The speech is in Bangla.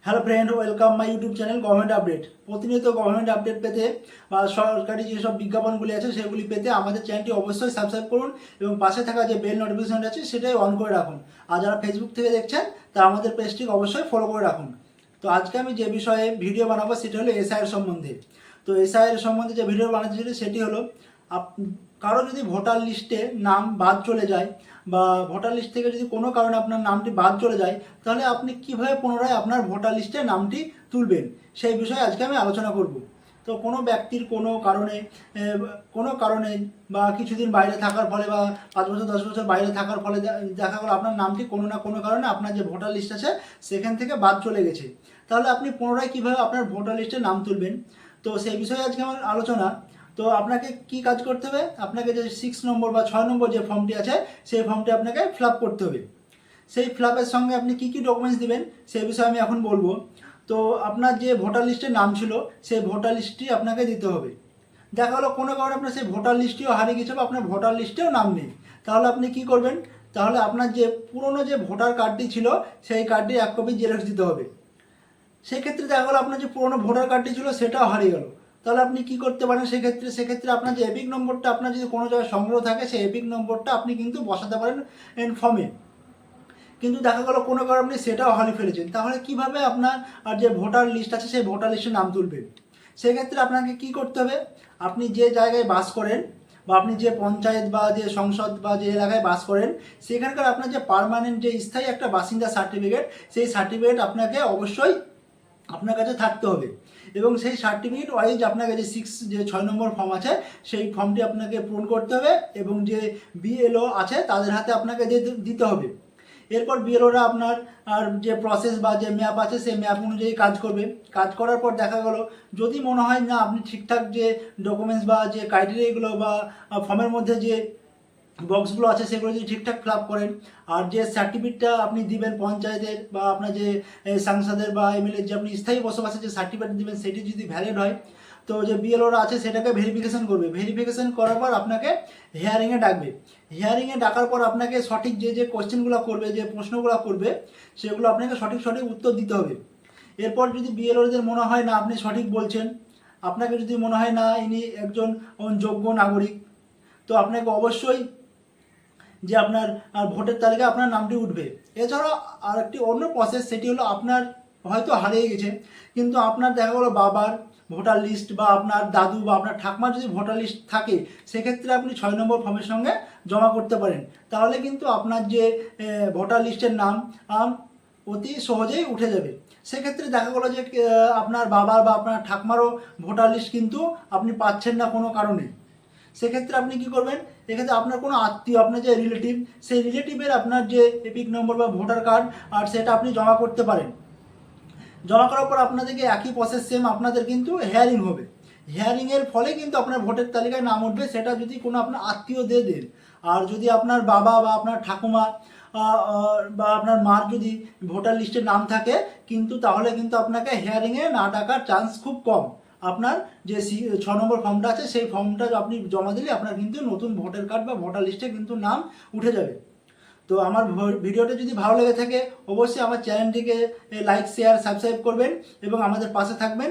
Hello friend, welcome my YouTube channel government update. প্রতিনিয়ত গভর্নমেন্ট আপডেট পেতে বা সরকারি যেসব বিজ্ঞাপনগুলি আছে সেগুলি পেতে আমাদের চ্যানেলটি অবশ্যই সাবস্ক্রাইব করুন এবং পাশে থাকা যে বেল নোটিফিকেশন আছে সেটাই অন করে রাখুন। আর যারা ফেসবুক থেকে দেখছেন তারা আমাদের পেজটিকে অবশ্যই ফলো করে রাখুন। তো আজকে আমি যে বিষয়ে ভিডিও বানাবো সেটা হলো এসআইয়ের সম্বন্ধে। তো এসআইয়ের সম্বন্ধে যে ভিডিও বানাতে চাই সেটি হলো কারো যদি ভোটার লিস্টে নাম বাদ চলে যায় বা ভোটার লিস্ট থেকে যদি কোনো কারণে আপনার নামটি বাদ চলে যায়, তাহলে আপনি কিভাবে পুনরায় আপনার ভোটার লিস্টে নামটি তুলবেন সেই বিষয়ে আজকে আমি আলোচনা করব। তো কোনো ব্যক্তির কোনো কারণে বা কিছুদিন বাইরে থাকার ফলে বা 5 বছর 10 বছর বাইরে থাকার ফলে দেখা গেলো আপনার নামটি কোনো না কোনো কারণে আপনার যে ভোটার লিস্ট আছে সেখান থেকে বাদ চলে গেছে, তাহলে আপনি পুনরায় কীভাবে আপনার ভোটার লিস্টে নাম তুলবেন, তো সেই বিষয়ে আজকে আমার আলোচনা। তো আপনাকে কি কাজ করতে হবে, আপনাকে যে 6 নম্বর বা 6 নম্বর যে ফর্মটি আছে সেই ফর্মটি আপনাকে ফিল আপ করতে হবে। সেই ফিল আপের সঙ্গে আপনি কী কী ডকুমেন্টস দিবেন সেই বিষয়ে আমি এখন বলবো। তো আপনার যে ভোটার লিস্টের নাম ছিল সেই ভোটার লিস্টটি আপনাকে দিতে হবে। দেখা গেলো কোনো কারণে আপনার সেই ভোটার লিস্টটিও হারিয়ে গেছে বা আপনার ভোটার লিস্টেও নাম নেই, তাহলে আপনি কি করবেন, তাহলে আপনার যে পুরনো যে ভোটার কার্ডটি ছিল সেই কার্ডটি 1 কপি জেরক্স দিতে হবে। সেক্ষেত্রে দেখা গেলো আপনার যে পুরনো ভোটার কার্ডটি ছিল সেটাও হারিয়ে গেল, তাহলে আপনি কি করতে পারেন, সেক্ষেত্রে আপনার যে এপিক নম্বরটা আপনার যদি কোনো জায়গায় সংগ্রহ থাকে সেই এপিক নম্বরটা আপনি কিন্তু বসাতে পারেন ফর্মে। কিন্তু দেখা গেলো কোনো কারণে আপনি সেটাও হারিয়ে ফেলেছেন, তাহলে কিভাবে আপনার আর যে ভোটার লিস্ট আছে সেই ভোটার লিস্টে নাম তুলবেন। সেক্ষেত্রে আপনাকে কি করতে হবে, আপনি যে জায়গায় বাস করেন বা আপনি যে পঞ্চায়েত বা যে সংসদ বা যে এলাকায় বাস করেন সেখানকার আপনার যে পার্মানেন্ট যে স্থায়ী একটা বাসিন্দা সার্টিফিকেট, সেই সার্টিফিকেট আপনাকে অবশ্যই আপনার কাছে থাকতে হবে। এবং সেই সার্টিফিকেট ওয়াইজ আপনার কাছে 6 নম্বর ফর্ম আছে সেই ফর্মটি আপনাকে পূরণ করতে হবে এবং যে বিএলও আছে তাদের হাতে আপনাকে দিতে হবে। এরপর বিএলওরা আপনার আর যে প্রসেস বা যে ম্যাপ আছে সেই ম্যাপ অনুযায়ী কাজ করবে। কাজ করার পর দেখা গেল যদি মনে হয় না আপনি ঠিকঠাক যে ডকুমেন্টস বা যে ক্রাইটেরিয়াগুলো বা ফর্মের মধ্যে যে বক্সগুলো আছে সেগুলো যদি ঠিকঠাক ফিল আপ করেন আর যে সার্টিফিকেটটা আপনি দিবেন পঞ্চায়েতের বা আপনার যে সাংসদের বা এমএলএ যে আপনি স্থায়ী বসবাসের যে সার্টিফিকেট দিবেন সেটি যদি ভ্যালিড হয়, তো যে বিএলওরা আছে সেটাকে ভেরিফিকেশন করবে। ভেরিফিকেশন করার পর আপনাকে হিয়ারিংয়ে ডাকবে। হিয়ারিংয়ে ডাকার পর আপনাকে সঠিক যে যে কোশ্চেনগুলো করবে, যে প্রশ্নগুলো করবে সেগুলো আপনাকে সঠিক সঠিক উত্তর দিতে হবে। এরপর যদি বিএলওদের মনে হয় না আপনি সঠিক বলছেন, আপনাকে যদি মনে হয় না ইনি একজন যোগ্য নাগরিক, তো আপনাকে অবশ্যই যে আপনার ভোটের তালিকায় আপনার নামটি উঠবে। এছাড়াও আর একটি অন্য প্রসেস, সেটি হলো আপনার হয়তো হারিয়ে গেছে কিন্তু আপনার দেখা গেলো বাবার ভোটার লিস্ট বা আপনার দাদু বা আপনার ঠাকুমার যদি ভোটার লিস্ট থাকে সেক্ষেত্রে আপনি 6 নম্বর ফর্মের সঙ্গে জমা করতে পারেন, তাহলে কিন্তু আপনার যে ভোটার লিস্টের নাম অতি সহজেই উঠে যাবে। সেক্ষেত্রে দেখা গেলো যে আপনার বাবার বা আপনার ঠাকুমারও ভোটার লিস্ট কিন্তু আপনি পাচ্ছেন না কোনো কারণে। সেক্ষেত্রে আপনি কি করবেন, এক্ষেত্রে আপনার কোনো আত্মীয়, আপনার যে রিলেটিভ, সেই রিলেটিভের আপনার যে এপিক নম্বর বা ভোটার কার্ড আর সেটা আপনি জমা করতে পারেন। জমা করার পর আপনাদেরকে একই প্রসেস সেম আপনাদের কিন্তু হেয়ারিং হবে। হেয়ারিংয়ের ফলে কিন্তু আপনার ভোটের তালিকায় নাম উঠবে, সেটা যদি কোনো আপনার আত্মীয় দিয়ে দেন। আর যদি আপনার বাবা বা আপনার ঠাকুমা বা আপনার মার যদি ভোটার লিস্টে নাম থাকে কিন্তু তাহলে কিন্তু আপনাকে হেয়ারিংয়ে না ডাকার চান্স খুব কম। আপনার যে 6 নম্বর ফর্মটা আছে সেই ফর্মটা আপনি জমা দিলে আপনার কিন্তু নতুন ভোটার কার্ড বা ভোটার লিস্টে কিন্তু নাম উঠে যাবে। তো আমার ভিডিওটা যদি ভালো লেগে থাকে অবশ্যই আমার চ্যানেলটিকে লাইক শেয়ার সাবস্ক্রাইব করবেন এবং আমাদের পাশে থাকবেন।